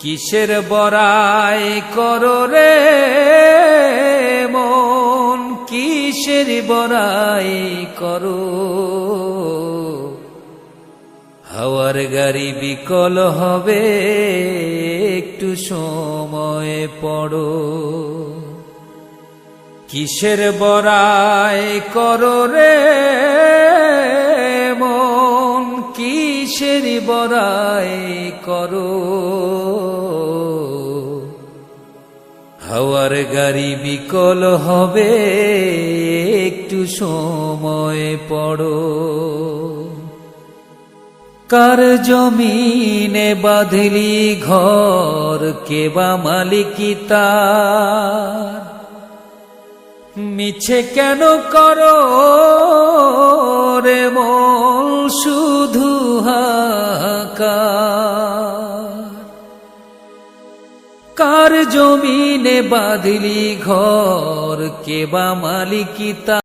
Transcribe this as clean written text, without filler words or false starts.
কিসের বড়াই করো রে মন, কিসের বড়াই করো। হাওয়ার গাড়ি বিকল হবে, একটু সময় পড়ো। কিসের বড়াই করো রে মন, কিসের বড়াই করো। হাওয়ার গাড়ি বিকল হবে, একটু সময় পড়ো। কার জমিনে বাঁধলি ঘর, কে বা মালিকি তার। মিছে কেন করো রে মন শুধু হাহাকার। কার জমিনে বাঁধলি ঘর, কে বা মালিকি তার।